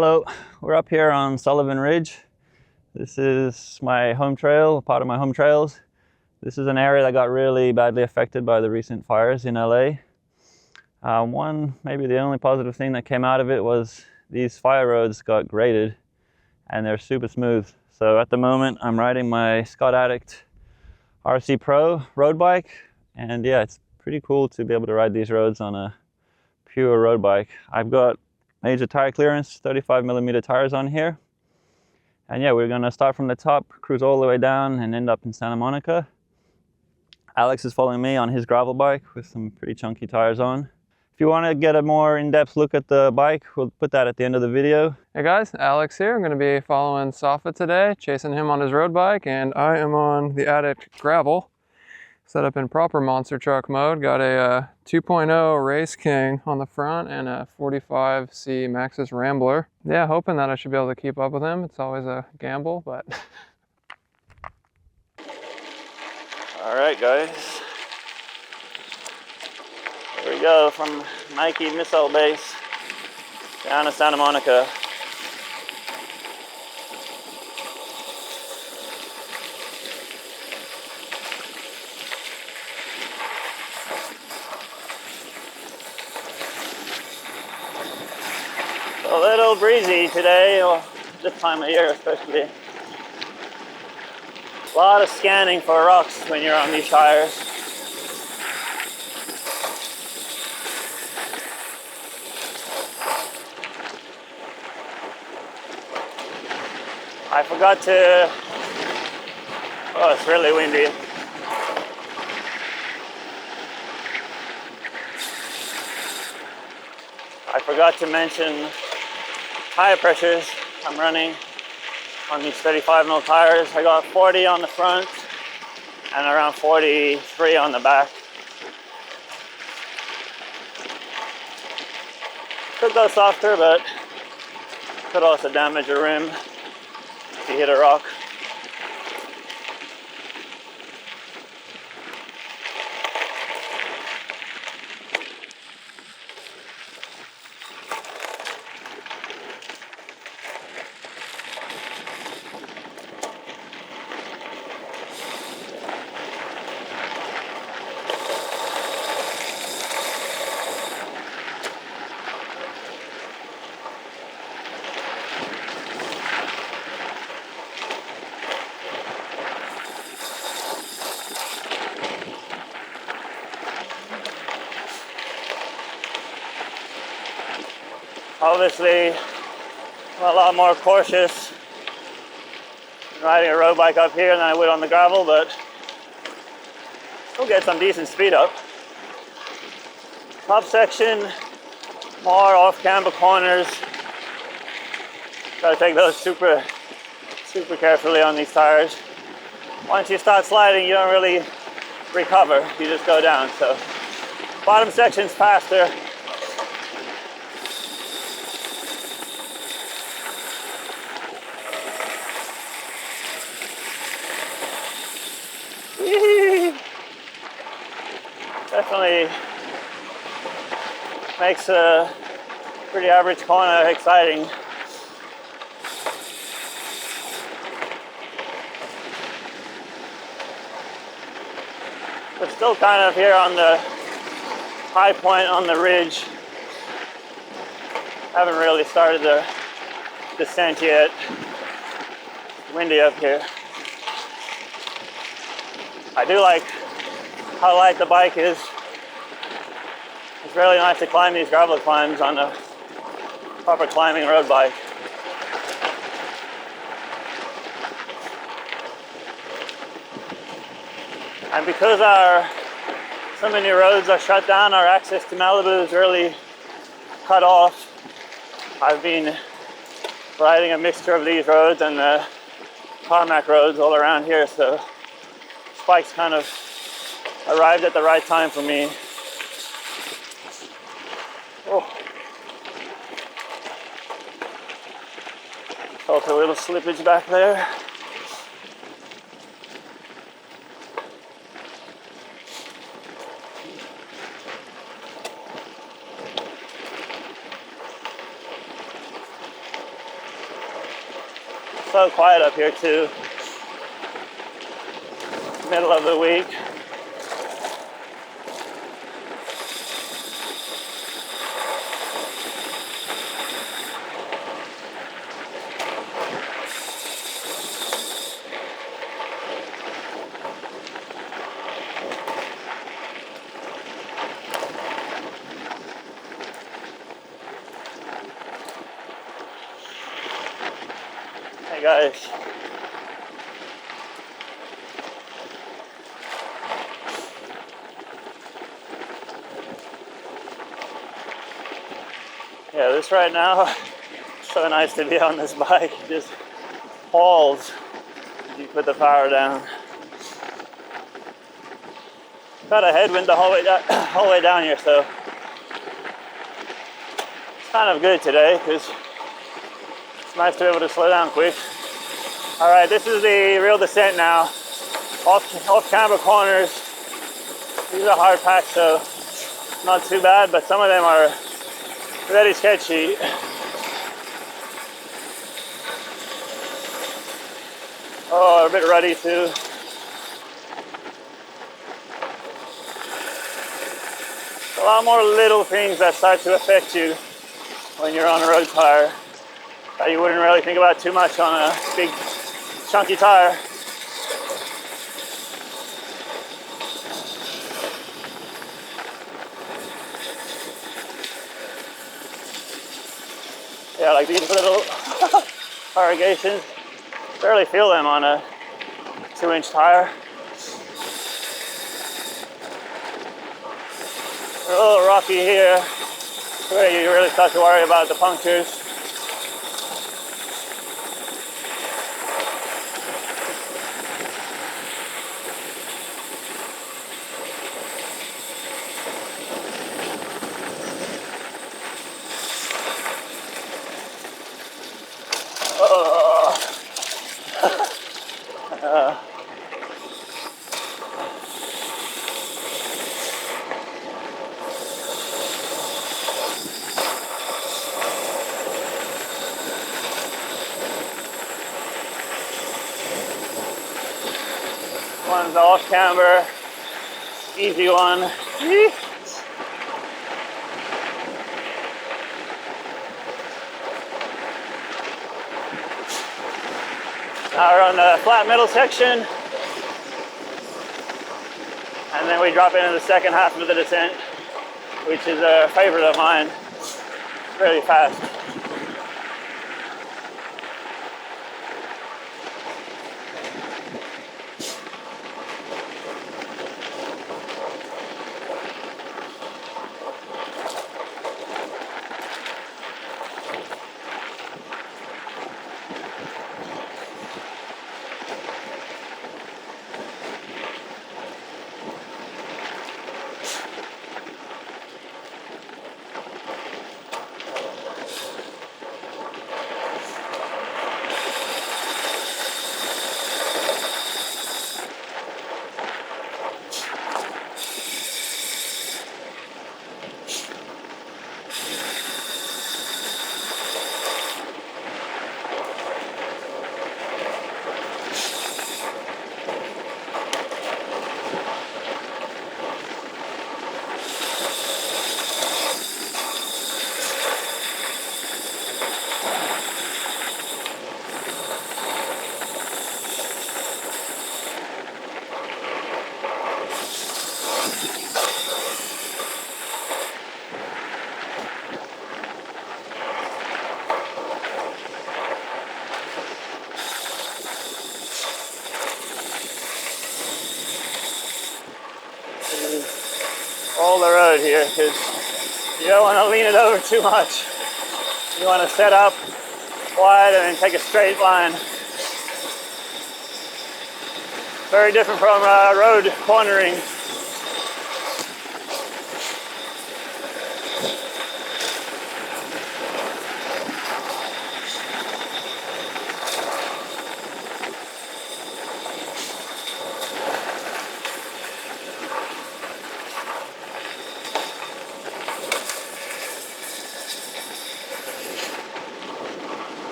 Hello, we're up here on Sullivan Ridge. This is my home trail, part of my home trails. This is an area that got really badly affected by the recent fires in LA. Maybe the only positive thing that came out of it was these fire roads got graded and they're super smooth. So at the moment I'm riding my Addict RC Pro road bike, and yeah, it's pretty cool to be able to ride these roads on a pure road bike. I've got major tire clearance, 35mm tires on here. And yeah, we're gonna start from the top, cruise all the way down and end up in Santa Monica. Alex is following me on his gravel bike with some pretty chunky tires on. If you want to get a more in-depth look at the bike, we'll put that at the end of the video. Hey guys, Alex here. I'm gonna be following Safa today, chasing him on his road bike, and I am on the Addict gravel. Set up in proper monster truck mode. Got a 2.0 Race King on the front and a 45C Maxxis Rambler. Yeah, hoping that I should be able to keep up with him. It's always a gamble, but... All right, guys. Here we go from Nike Missile Base down to Santa Monica. A little breezy today, or this time of year especially. A lot of scanning for rocks when you're on these tires. I forgot to... Oh, it's really windy. I forgot to mention tire pressures. I'm running on these 35mm tires. I got 40 on the front and around 43 on the back. Could go softer, but could also damage a rim if you hit a rock. Obviously, I'm a lot more cautious riding a road bike up here than I would on the gravel, but we'll get some decent speed up. Top section, more off-camber corners. Gotta take those super carefully on these tires. Once you start sliding, you don't really recover, you just go down. So bottom section's faster. Definitely makes a pretty average corner exciting. We're still kind of here on the high point on the ridge. Haven't really started the descent yet. It's windy up here. I do like how light the bike is. It's really nice to climb these gravel climbs on a proper climbing road bike. And because so many roads are shut down, our access to Malibu is really cut off. I've been riding a mixture of these roads and the tarmac roads all around here, so this bike's kind of arrived at the right time for me. Oh. Felt a little slippage back there. So quiet up here too. Middle of the week. Hey guys. Yeah, this right now, so nice to be on this bike. It just falls as you put the power down. Got a headwind the whole way down here, so it's kind of good today because it's nice to be able to slow down quick. All right, this is the real descent now. Off-camber corners. These are hard packs, so not too bad, but some of them are very sketchy. Oh, a bit ruddy too. A lot more little things that start to affect you when you're on a road tire that you wouldn't really think about too much on a big chunky tire. Yeah, like these little corrugations, barely feel them on a 2-inch tire. They're a little rocky here, where you really start to worry about the punctures. One's off-camber, easy one. Now we're on the flat middle section, and then we drop into the second half of the descent, which is a favorite of mine. Really fast. All the road here, because you don't want to lean it over too much. You want to set up wide and then take a straight line. Very different from road cornering.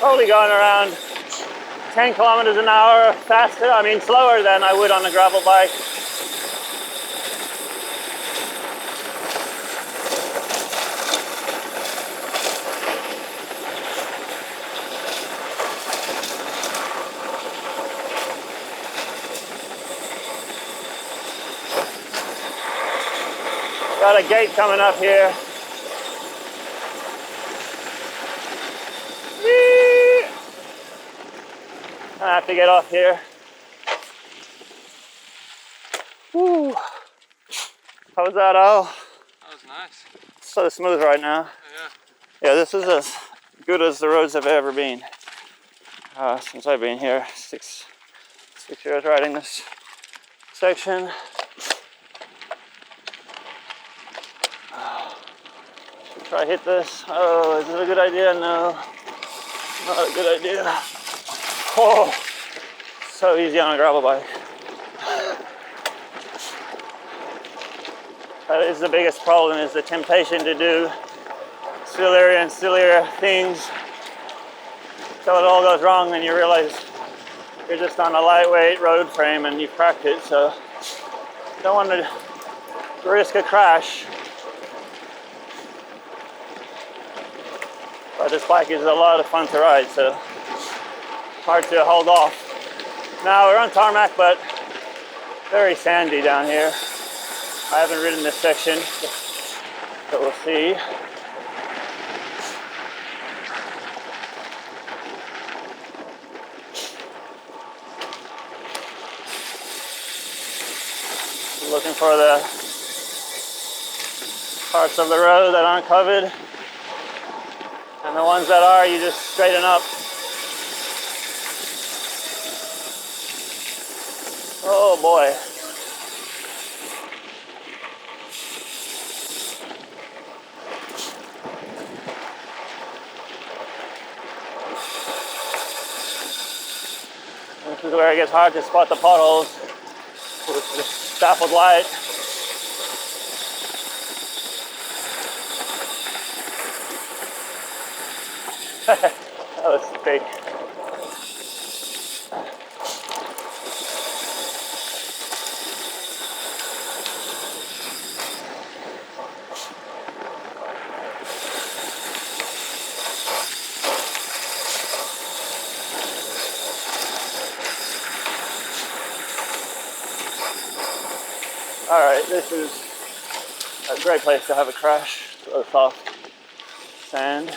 probably going around 10 kilometers an hour faster, I mean slower than I would on a gravel bike. Got a gate coming up here. I have to get off here. Woo. How was that, Al? That was nice. So smooth right now. Yeah. Yeah, this is as good as the roads have ever been since I've been here. Six years riding this section. Should try hit this. Oh, is it a good idea? No, not a good idea. Oh, so easy on a gravel bike. That is the biggest problem, is the temptation to do sillier and sillier things till it all goes wrong and you realize you're just on a lightweight road frame and you've cracked it, so you don't want to risk a crash. But this bike is a lot of fun to ride, so hard to hold off. Now we're on tarmac, but very sandy down here. I haven't ridden this section, so we'll see. Looking for the parts of the road that aren't covered, and the ones that are, you just straighten up. Oh boy. This is where it gets hard to spot the potholes with the staffled light. That was fake. All right, this is a great place to have a crash. Real soft sand.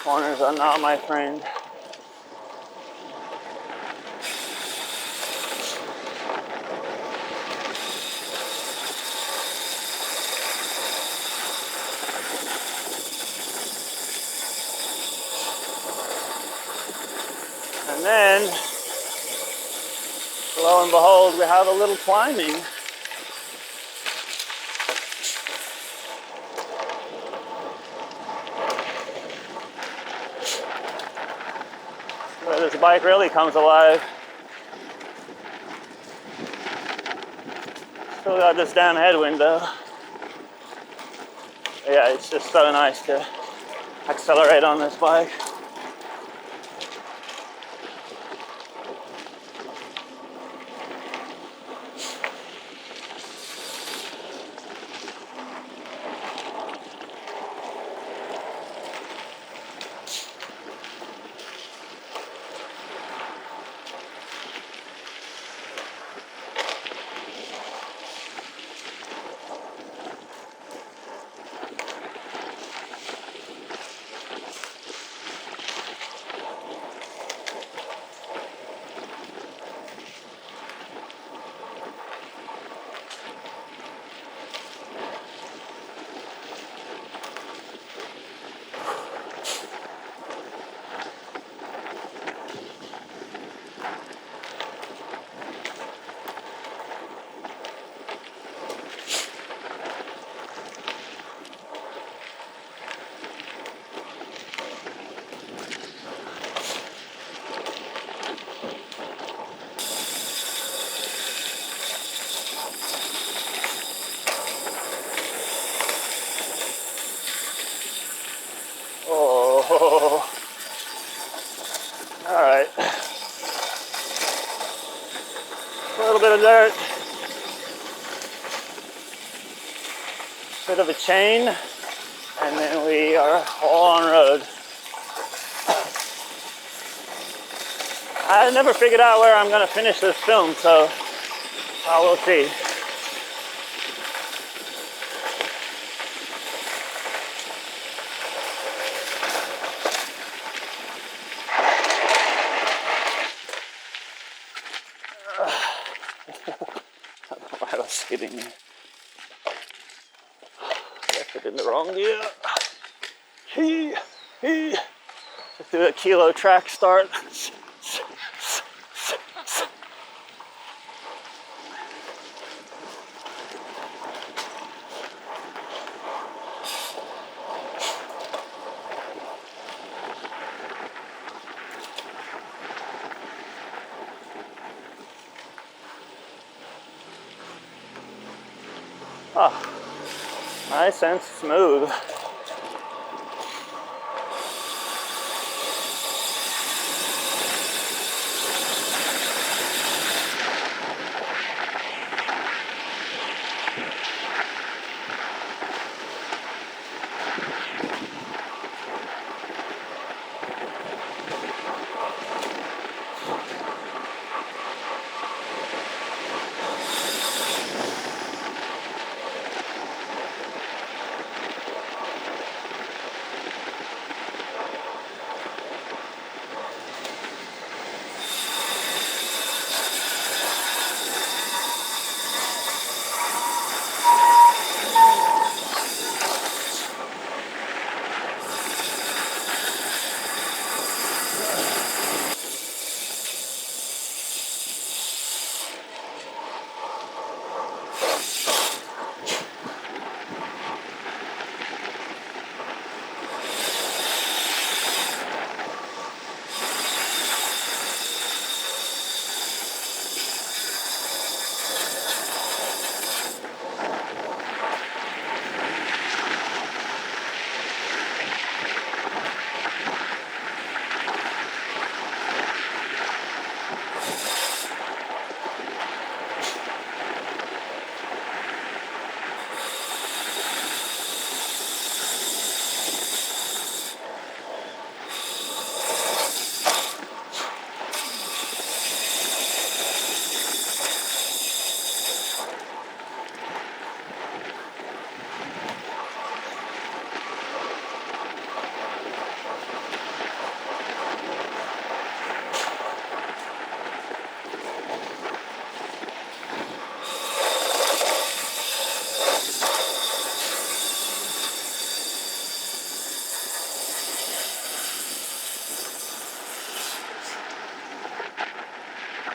Corners are not my friend. And then, lo and behold, we have a little climbing. Where this bike really comes alive. Still got this damn headwind though. Yeah, it's just so nice to accelerate on this bike. little bit of dirt, bit of a chain, and then we are all on road. I never figured out where I'm gonna finish this film, so I will see. I was skidding there. Left it in the wrong gear. Just do a kilo track start. Oh, nice and smooth.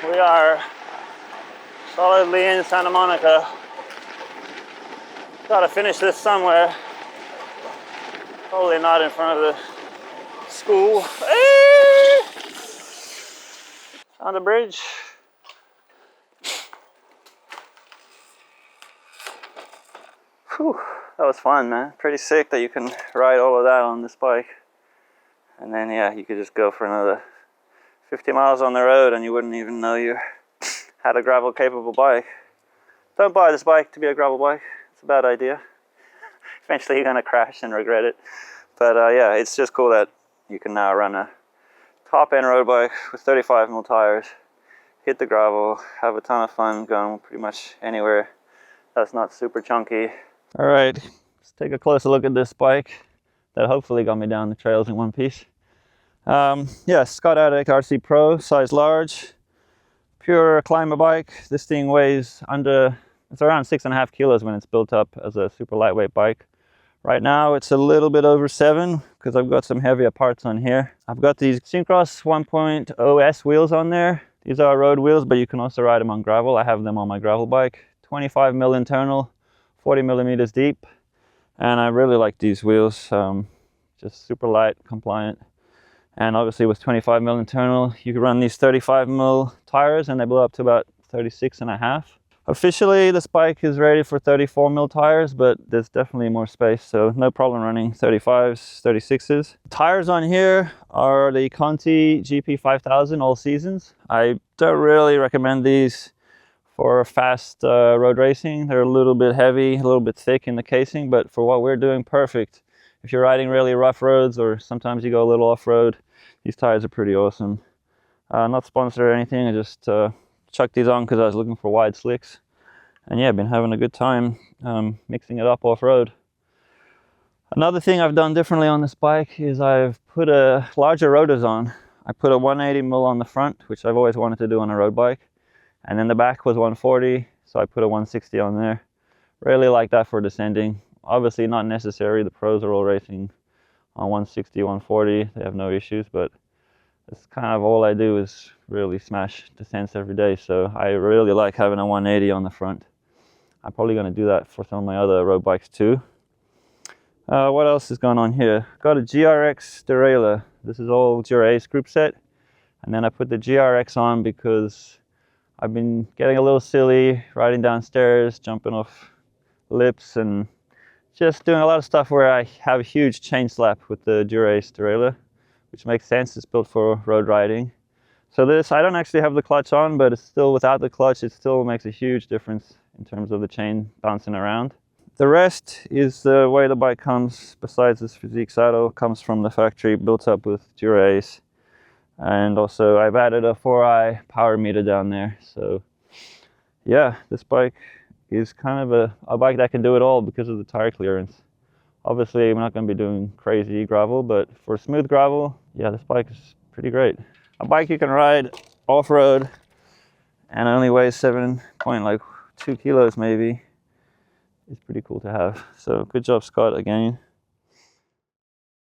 We are solidly in Santa Monica. Gotta finish this somewhere. Probably not in front of the school. On the bridge. Whew, that was fun, man. Pretty sick that you can ride all of that on this bike. And then, yeah, you could just go for another 50 miles on the road and you wouldn't even know you had a gravel capable bike. Don't buy this bike to be a gravel bike. It's a bad idea. Eventually you're gonna crash and regret it. But yeah, it's just cool that you can now run a top end road bike with 35mm tires, hit the gravel, have a ton of fun going pretty much anywhere that's not super chunky. All right, let's take a closer look at this bike that hopefully got me down the trails in one piece. Yeah, Scott Addict RC Pro, size large, pure climber bike. This thing weighs it's around 6.5 kilos when it's built up as a super lightweight bike. Right now it's a little bit over 7 because I've got some heavier parts on here. I've got these Syncross 1.0S wheels on there. These are road wheels, but you can also ride them on gravel. I have them on my gravel bike. 25mm internal, 40mm deep. And I really like these wheels, just super light, compliant. And obviously with 25mm internal, you can run these 35mm tires and they blow up to about 36.5. Officially, this bike is rated for 34mm tires, but there's definitely more space, so no problem running 35s, 36s. Tires on here are the Conti GP 5000 all seasons. I don't really recommend these for fast road racing. They're a little bit heavy, a little bit thick in the casing, but for what we're doing, perfect. If you're riding really rough roads, or sometimes you go a little off-road, these tires are pretty awesome. Not sponsored or anything, I just chucked these on because I was looking for wide slicks. And yeah, I've been having a good time mixing it up off-road. Another thing I've done differently on this bike is I've put larger rotors on. I put a 180mm on the front, which I've always wanted to do on a road bike. And then the back was 140, so I put a 160 on there. Really like that for descending. Obviously not necessary, the pros are all racing on 160, 140, they have no issues, but it's kind of all I do is really smash descents every day, so I really like having a 180 on the front. I'm probably going to do that for some of my other road bikes too. What else is going on here? Got a GRX derailleur. This is all Dura-Ace group set, and then I put the GRX on because I've been getting a little silly riding downstairs, jumping off lips, and just doing a lot of stuff where I have a huge chain slap with the Dura-Ace derailleur, which makes sense. It's built for road riding. So this, I don't actually have the clutch on, but it's still, without the clutch, it still makes a huge difference in terms of the chain bouncing around. The rest is the way the bike comes, besides this physique saddle, comes from the factory, built up with Dura-Ace. And also I've added a 4i power meter down there. So yeah, this bike is kind of a bike that can do it all because of the tire clearance. Obviously I'm not going to be doing crazy gravel, but for smooth gravel, yeah, this bike is pretty great. A bike you can ride off-road and only weighs 7.2 kilos maybe is pretty cool to have. So good job, Scott, again.